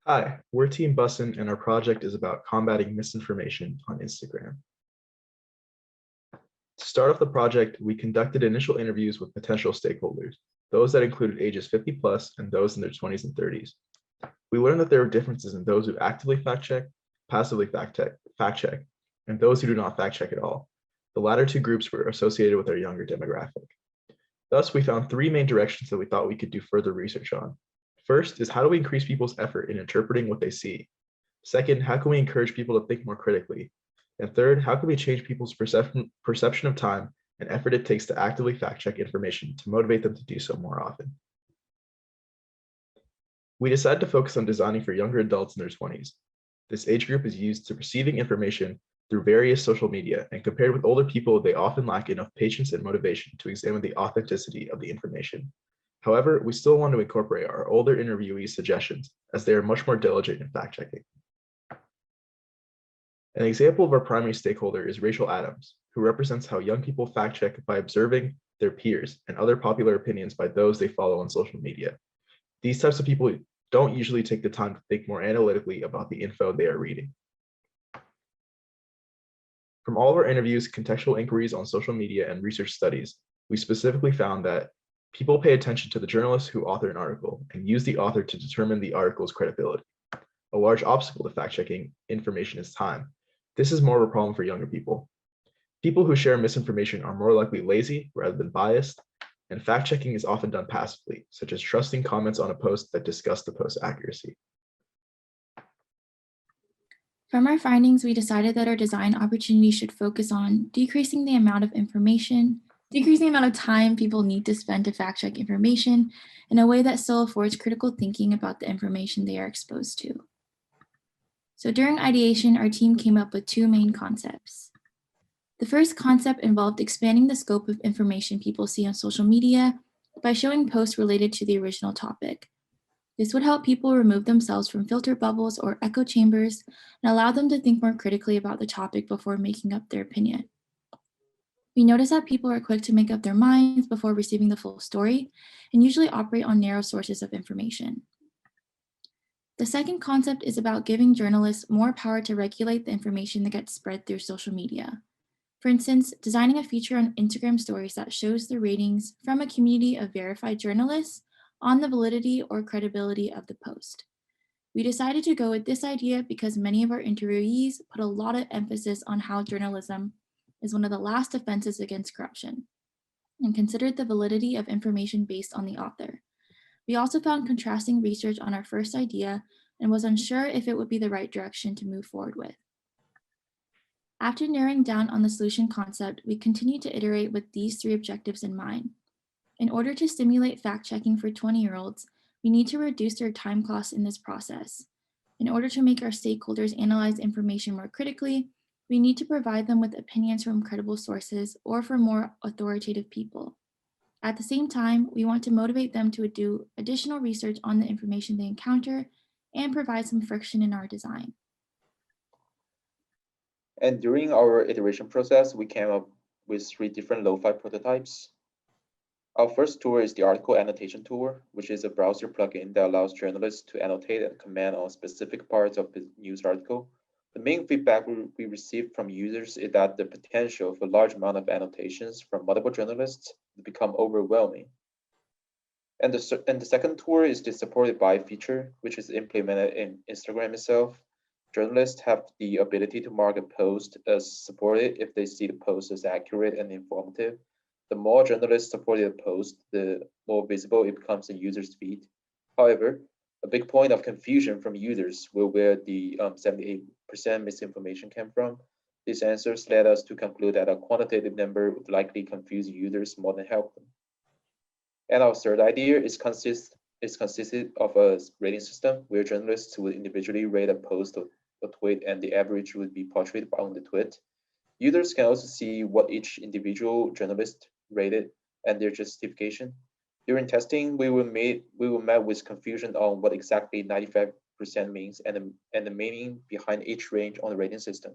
Hi, we're Team Bussin, and our project is about combating misinformation on Instagram. To start off the project, we conducted initial interviews with potential stakeholders, those that included ages 50 plus and those in their 20s and 30s. We learned that there are differences in those who actively fact check, passively fact check, and those who do not fact check at all. The latter two groups were associated with our younger demographic. Thus, we found three main directions that we thought we could do further research on. First is, how do we increase people's effort in interpreting what they see? Second, how can we encourage people to think more critically? And third, how can we change people's perception of time and effort it takes to actively fact check information to motivate them to do so more often? We decided to focus on designing for younger adults in their 20s. This age group is used to receiving information through various social media, and compared with older people, they often lack enough patience and motivation to examine the authenticity of the information. However, we still want to incorporate our older interviewees' suggestions, as they are much more diligent in fact checking. An example of our primary stakeholder is Rachel Adams, who represents how young people fact check by observing their peers and other popular opinions by those they follow on social media. These types of people don't usually take the time to think more analytically about the info they are reading. From all of our interviews, contextual inquiries on social media, and research studies, we specifically found that people pay attention to the journalists who author an article and use the author to determine the article's credibility. A large obstacle to fact-checking information is time. This is more of a problem for younger people. People who share misinformation are more likely lazy rather than biased, and fact-checking is often done passively, such as trusting comments on a post that discuss the post's accuracy. From our findings, we decided that our design opportunity should focus on decreasing the amount of time people need to spend to fact check information in a way that still affords critical thinking about the information they are exposed to. So during ideation, our team came up with two main concepts. The first concept involved expanding the scope of information people see on social media by showing posts related to the original topic. This would help people remove themselves from filter bubbles or echo chambers and allow them to think more critically about the topic before making up their opinion. We notice that people are quick to make up their minds before receiving the full story and usually operate on narrow sources of information. The second concept is about giving journalists more power to regulate the information that gets spread through social media. For instance, designing a feature on Instagram stories that shows the ratings from a community of verified journalists on the validity or credibility of the post. We decided to go with this idea because many of our interviewees put a lot of emphasis on how journalism is one of the last defenses against corruption and considered the validity of information based on the author. We also found contrasting research on our first idea and was unsure if it would be the right direction to move forward with. After narrowing down on the solution concept, we continued to iterate with these three objectives in mind. In order to stimulate fact-checking for 20-year-olds, we need to reduce their time costs in this process. In order to make our stakeholders analyze information more critically, we need to provide them with opinions from credible sources or from more authoritative people. At the same time, we want to motivate them to do additional research on the information they encounter and provide some friction in our design. And during our iteration process, we came up with 3 different lo-fi prototypes. Our first tool is the article annotation tool, which is a browser plugin that allows journalists to annotate and comment on specific parts of the news article. The main feedback we received from users is that the potential for a large amount of annotations from multiple journalists will become overwhelming. And the second tool is the supported by feature, which is implemented in Instagram itself. Journalists have the ability to mark a post as supported if they see the post as accurate and informative. The more journalists support a post, the more visible it becomes in users' feed. However, a big point of confusion from users were where the 78% misinformation came from. These answers led us to conclude that a quantitative number would likely confuse users more than help them. And our third idea is consisted of a rating system where journalists would individually rate a post or a tweet, and the average would be portrayed on the tweet. Users can also see what each individual journalist rated and their justification. During testing, we were met with confusion on what exactly 95% means and the meaning behind each range on the rating system.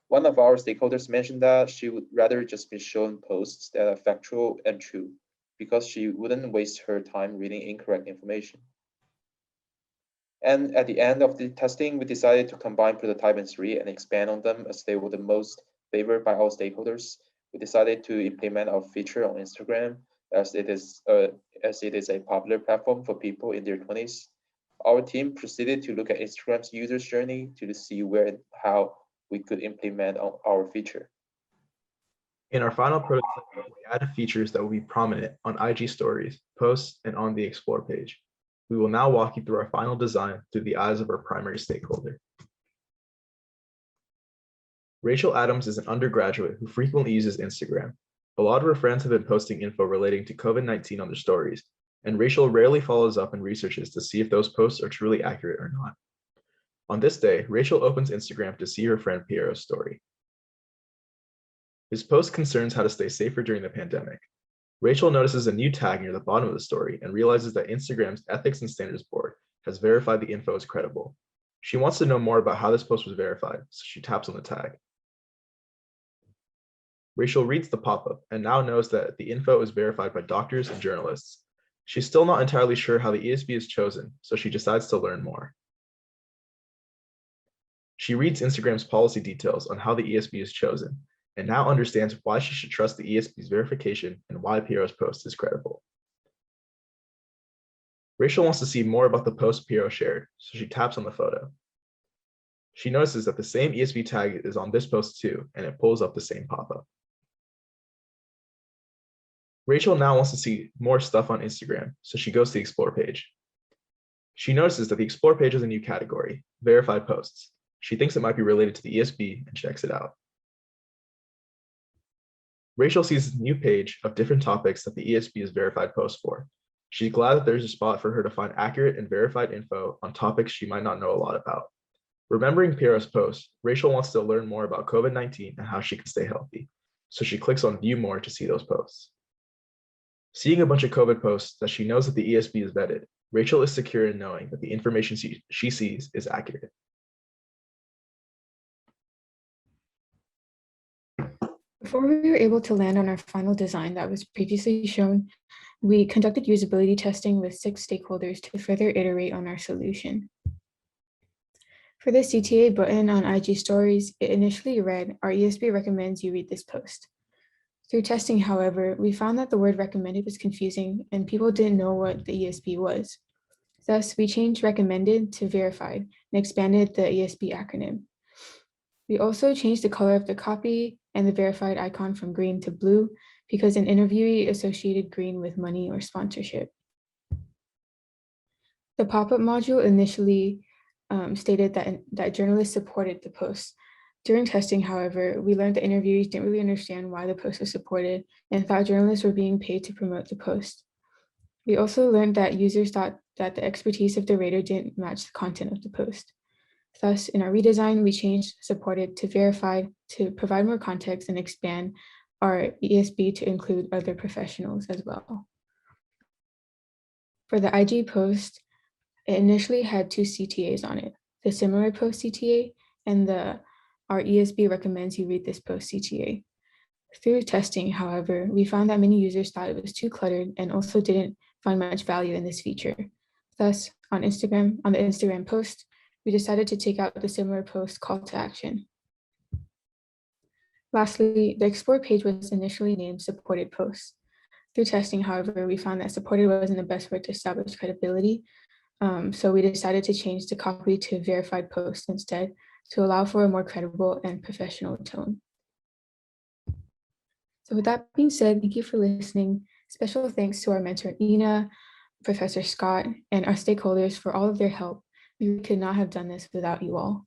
One of our stakeholders mentioned that she would rather just be shown posts that are factual and true, because she wouldn't waste her time reading incorrect information. And at the end of the testing, we decided to combine prototype and 3 and expand on them as they were the most favored by our stakeholders. We decided to implement our feature on Instagram as it is a popular platform for people in their 20s. Our team proceeded to look at Instagram's user's journey to see where and how we could implement our feature. In our final prototype, we added features that will be prominent on IG stories, posts, and on the Explore page. We will now walk you through our final design through the eyes of our primary stakeholder. Rachel Adams is an undergraduate who frequently uses Instagram. A lot of her friends have been posting info relating to COVID-19 on their stories, and Rachel rarely follows up and researches to see if those posts are truly accurate or not. On this day, Rachel opens Instagram to see her friend Piero's story. His post concerns how to stay safer during the pandemic. Rachel notices a new tag near the bottom of the story and realizes that Instagram's Ethics and Standards Board has verified the info as credible. She wants to know more about how this post was verified, so she taps on the tag. Rachel reads the pop-up and now knows that the info is verified by doctors and journalists. She's still not entirely sure how the ESB is chosen, so she decides to learn more. She reads Instagram's policy details on how the ESB is chosen and now understands why she should trust the ESB's verification and why Piero's post is credible. Rachel wants to see more about the post Piero shared, so she taps on the photo. She notices that the same ESB tag is on this post too, and it pulls up the same pop-up. Rachel now wants to see more stuff on Instagram, so she goes to the Explore page. She notices that the Explore page has a new category, verified posts. She thinks it might be related to the ESB and checks it out. Rachel sees a new page of different topics that the ESB is verified posts for. She's glad that there's a spot for her to find accurate and verified info on topics she might not know a lot about. Remembering Piero's post, Rachel wants to learn more about COVID-19 and how she can stay healthy, so she clicks on View More to see those posts. Seeing a bunch of COVID posts that she knows that the ESB is vetted, Rachel is secure in knowing that the information she sees is accurate. Before we were able to land on our final design that was previously shown, we conducted usability testing with 6 stakeholders to further iterate on our solution. For the CTA button on IG stories, it initially read, "Our ESB recommends you read this post." Through testing, however, we found that the word recommended was confusing and people didn't know what the ESB was. Thus, we changed recommended to verified and expanded the ESB acronym. We also changed the color of the copy and the verified icon from green to blue because an interviewee associated green with money or sponsorship. The pop-up module initially stated that journalists supported the post. During testing, however, we learned that interviewees didn't really understand why the post was supported and thought journalists were being paid to promote the post. We also learned that users thought that the expertise of the rater didn't match the content of the post. Thus, in our redesign, we changed supported to verified to provide more context and expand our ESB to include other professionals as well. For the IG post, it initially had 2 CTAs on it, the similar post CTA and the "Our ESB recommends you read this post" CTA. Through testing, however, we found that many users thought it was too cluttered and also didn't find much value in this feature. Thus, on the Instagram post, we decided to take out the similar post call to action. Lastly, the Explore page was initially named supported posts. Through testing, however, we found that supported wasn't the best word to establish credibility, so we decided to change the copy to verified posts instead to allow for a more credible and professional tone. So with that being said, thank you for listening. Special thanks to our mentor, Ina, Professor Scott, and our stakeholders for all of their help. We could not have done this without you all.